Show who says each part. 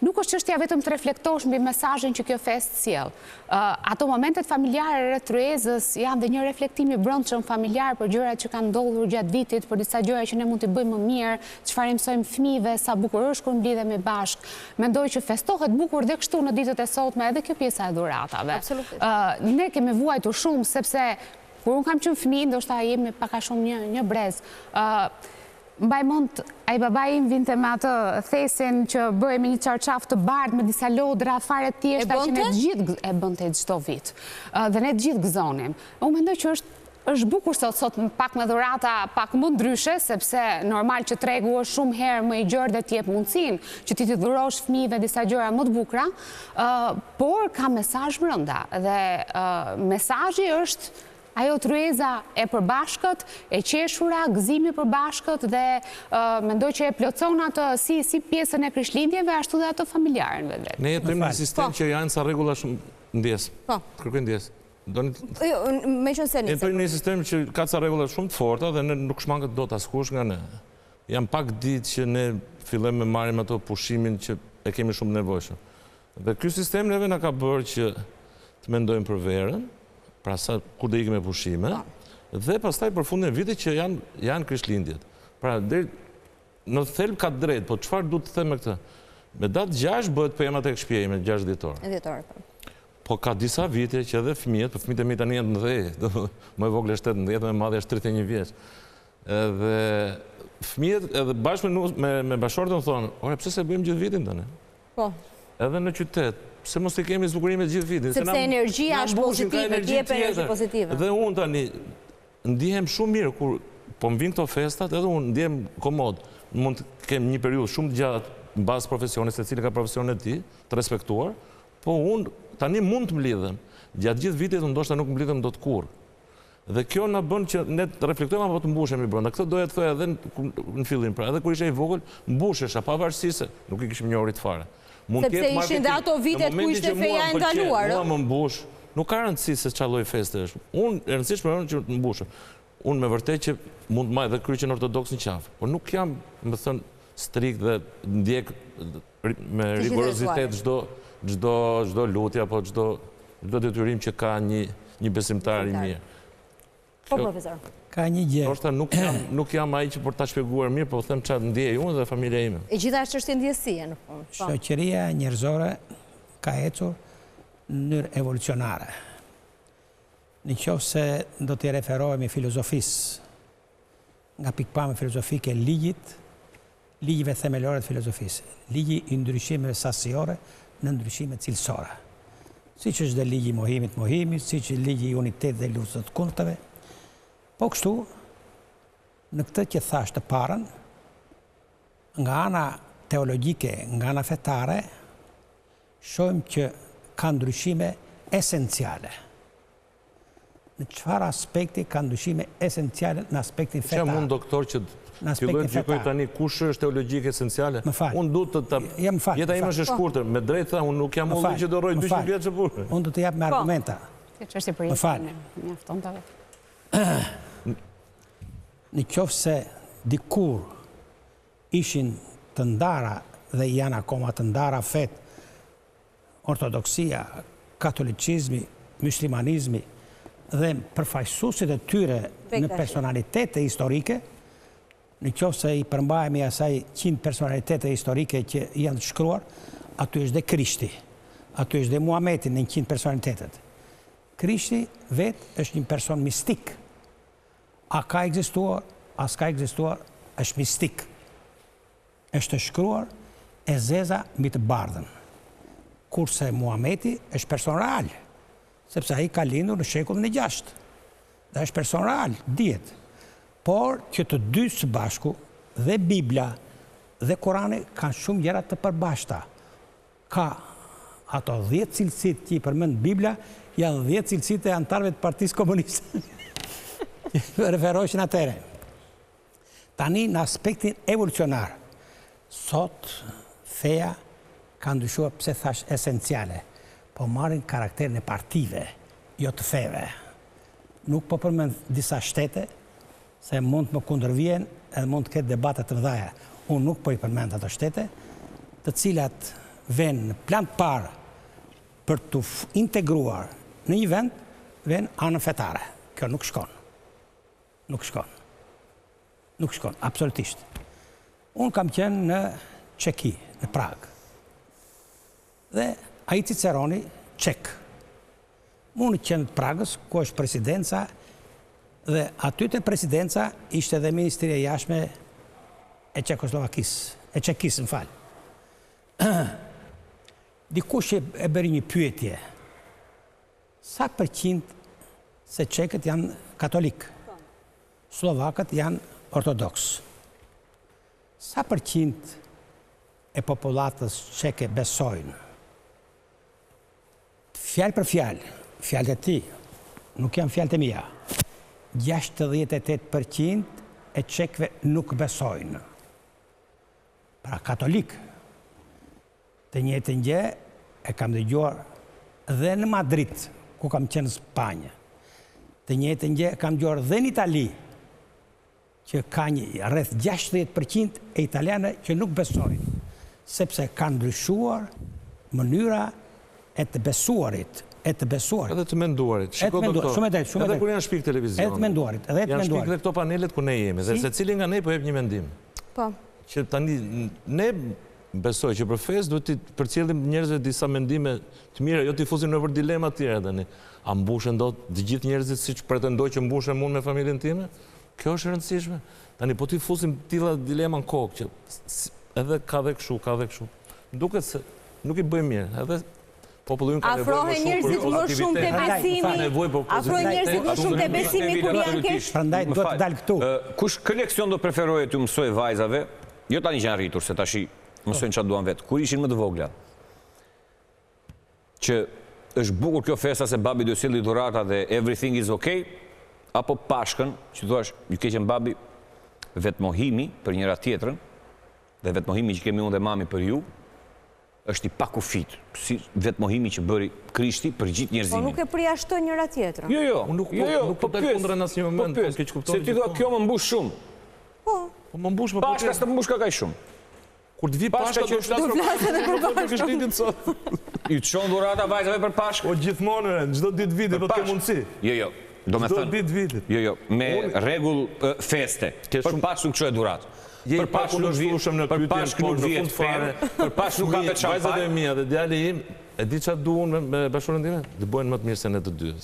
Speaker 1: nuk është çështja vetëm të reflektosh mbi mesazhin që kjo festë sjell. Ato momentet familjare rreth tryezës janë dhe një reflektim i brendshëm familjar për gjërat që kanë ndodhur gjatë vitit, për disa gjëra që ne mund t'i bëjmë më mirë, çfarë i mësojmë fëmijëve, sa bukur është kur mblidhemi bashkë. Mendoj që festohet bukur dhe kështu në ditët e sotme edhe kjo pjesa e dhuratave. Ne kemi vuajtur shumë sepse kur unë kam qenë fëmijë, ndoshta jemi pak a shumë një brez. Mbaj mend, ai babai im vinte me atë thesin që bëhej me një çarçaf të bardhë me disa lodra fare të thjeshta që ne të gjithë e bënte çdo vit. Dhe ne të gjithë gëzonim. Unë mendoj që është bukur sot pak me dhurata pak më ndryshe, sepse normal që tregu është shumë herë më i gjerë dhe t'jep mundësinë që ti t'i dhurosh fëmijëve disa gjëra më të bukura, por ka mesazh brenda dhe mesazhi është ajo tryeza e përbashkët, e qeshura, gëzimi përbashkët dhe mendoj që e plotson atë si pjesën e Krishtlindjeve, ashtu dhe ato familjare në vetë.
Speaker 2: Ne jetojmë në një sistem që janë sa rregulla shumë ndjes. Kërkoj ndjes. Jetojmë në një sistem që ka ca rregulla shumë të forta dhe ne nuk shmangët dot askush nga ne. Jam pak ditë që ne fillojmë me marrim ato pushimin që e kemi shumë nevojshëm. Dhe ky sistem neve na ka bërë që të mendojmë për verën, pra sa kur do ikim me pushime, dhe pastaj për fundin e vitit që janë Krishtlindjet. Pra, në thelb ka drejt, po çfarë duhet të them me këtë? Me datë 6 bëhet pema tek shtëpia me 6 dhjetor. Po ka disa vite që edhe fëmijët, po fëmijët e mi tani janë në 10, më e vogël është 18, më e madhe është 31 vjeç. Edhe fëmijët edhe bashkë me bashortën thonë, "Ore, pse se bëjmë gjithë vitin tani?" Po. Edhe në qytet, pse mos i kemi zbukurimet gjithë vitin?
Speaker 3: Sepse energjia është pozitive, jep energji pozitive.
Speaker 2: Dhe unë tani ndihem shumë mirë kur po më vinë këto festat, edhe unë ndihem komod. Mund të kem një periudhë shumë gjatë mbas profesionit, secili ka profesionin e tij, të respektuar, po unë tani mund të mblidhem. Gjatë gjithë vitit ndoshta nuk mblidhem dot kurrë. Dhe kjo na bën që ne të reflektojmë apo të mbushemi brenda. Këtë doja të thoja edhe në fillim, pra edhe kur isha i vogël, mbushesh pavarësisht se nuk i kishim njohurit fare.
Speaker 3: Sepse ishin dhe ato vitet ku ishte feja e ndaluar.
Speaker 2: Mua më mbush, nuk ka rëndësi se çfarë lloj feste është. Unë e rëndësishme është që të mbushem. Unë me vërtet që mund të marr edhe kryqen ortodoks në qafë, por nuk jam, më thënë, strikt dhe ndjek me rigorozitet çdo lutje apo çdo detyrim që ka një besimtar i mirë.
Speaker 3: Po, profesor.
Speaker 4: Ka një gjë.
Speaker 2: Ndoshta nuk jam ai që për ta shpjeguar mirë, po them çfarë ndjej unë dhe familja ime.
Speaker 3: E gjitha është çështje ndjesie në fund.
Speaker 4: Shoqëria njerëzore ka ecur në mënyrë evolucionare. Nëse do të referohemi filozofisë, nga pikpamja filozofike e ligjive themelore të filozofisë, ligji i ndryshimeve sasiore në ndryshime cilësore. Siç është dhe ligji i mohimit, siç është ligji i unitetit dhe luftës të kundërtave. Po kështu, në këtë që thash të parën, nga ana teologjike, nga ana fetare, shohim që ka ndryshime esenciale. Në çfarë aspekti ka ndryshime esenciale në aspektin fetar?
Speaker 2: Që mund doktor që filloj të gjykoj tani kush është teologjike esenciale? Unë duhet të jeta ime është e shkurtër, me drejtë tha, unë nuk jam ulli që do rroj 200 vjetë që burë.
Speaker 4: Unë do të jap me argumenta. Më falë. Në qoftë se dikur ishin të ndara dhe janë akoma të ndara fet ortodoksia, katolicizmi, muslimanizmi dhe përfaqësuesit e tyre në personalitete historike, në qoftë se i përmbajemi asaj 100 personalitete historike që janë të shkruar, aty është dhe Krishti, aty është dhe Muhameti në 100 personalitetet. Krishti vetë është një person mistik. A ka ekzistuar, a s'ka ekzistuar, është mistik. Është shkruar e zeza mbi të bardhën. Kurse Muhameti është person real, sepse ai ka lindur në shekullin e 6. Dhe është person real, dihet. Por që të dy së bashku, dhe Bibla dhe Kurani kanë shumë gjëra të përbashkëta. Ka ato 10 cilësit që i përmend Bibla, janë 10 cilësit e antarëve të Partisë Komuniste. Referoheshin atere. Tani në aspektin evolucionar, sot feja ka ndryshuar, pse thash esenciale, po marrin karakterin e partive, jo të feve. Nuk po përmend disa shtete, se mund të më kundërvjen edhe mund të ketë debate të mëdha. Unë nuk po i përmend ato shtete, të cilat vend në plan të parë për të integruar në një vend, vend anën fetare. Kjo nuk shkon. Nuk shkon. Nuk shkon, absolutisht. Unë kam qenë në Çeki, në Prag. Dhe ai Ciceroni, çek. Unë qenë të Pragës, ku është presidenca, dhe aty te presidenca ishte dhe Ministria e Jashtme e Çekoslovakisë, e Çekisë, më fal. Dikush e bëri një pyetje. Sa përqind se çekët janë katolik, slovakët janë ortodoks. Sa përqind e popullatës çeke besojnë? Fjalë për fjalë, fjalët e ti, nuk janë fjalët e mia. 68% e çekëve nuk besojnë. Pra katolik. Të njëjtën gjë e kam dëgjuar dhe në Madrid, ku kam qenë në Spanjë. Të njëjtën gjë kam dëgjuar dhe në Itali, që ka një rreth 60% e italianë që nuk besojnë, sepse kanë ndryshuar mënyra e të besuarit,
Speaker 2: Edhe të menduarit. Shiko, doktor, edhe kur janë shpik televizion.
Speaker 4: Edhe të menduarit,
Speaker 2: janë shpik dhe këto panelet ku ne jemi, dhe se cilin nga ne po jep një mendim.
Speaker 3: Po.
Speaker 2: Që tani, ne besoj që për fesë duhet të përcjellim njerëzve disa mendime të mira, jo t'i fusim nëpër dilema të tjera tani. A mbushen dot të gjithë njerëzit siç pretendoj që mbushem unë me familjen time? Kjo është e rëndësishme. Tani po t'i fusim tilla dilema në kokë që edhe ka dhe kështu, ka dhe kështu. Duket se nuk i bëjmë mirë. Edhe populli ka
Speaker 3: afrohen njerëzit më shumë te besimi. Afrohen njerëzit më shumë te besimi kur janë keq.
Speaker 4: Prandaj do të dal këtu.
Speaker 5: Kë leksion do preferoje të mësoj vajzave? Jo tani që janë rritur, se tash mësojnë çfarë duan vetë. Kur ishin më të vogla. Që është bukur kjo festa se babi do silli dhurata dhe everything is okay, apo Pashkën, që thua ju keqen babi, vetmohimi për njëra tjetrën, dhe vetmohimi që kemi unë dhe mami për ju, është i pakufit, si vetmohimi që bëri Krishti për gjithë njerëzimin.
Speaker 3: Po nuk e përjashtoj njëra tjetrën.
Speaker 5: Jo,
Speaker 2: nuk po dal kundër në asnjë moment, po keq kupton.
Speaker 5: Se ti thua kjo më mbush shumë.
Speaker 3: Po.
Speaker 2: Po më mbush më
Speaker 5: Pashka s'të mbush ka kaq shumë.
Speaker 2: Kur të vi Pashka do të
Speaker 3: flasë edhe për
Speaker 2: Pashkën.
Speaker 5: Ju të shon dhurata vajzave për Pashkë?
Speaker 2: O gjithmonë, çdo ditë viti do të ke mundësi.
Speaker 5: Jo. Do me thënë.
Speaker 2: Çdo ditë vitit.
Speaker 5: Jo, me rregull feste. Për Pashkë nuk çohet dhuratë. Për Pashkë nuk vjen, për Pashkë nuk vjen fare, për Pashkë nuk ka të çfarë.
Speaker 2: Vajzat e mia dhe djali im, e di çfarë duan me bashkëpunën time? Të bëjnë më të mirë se ne të dy.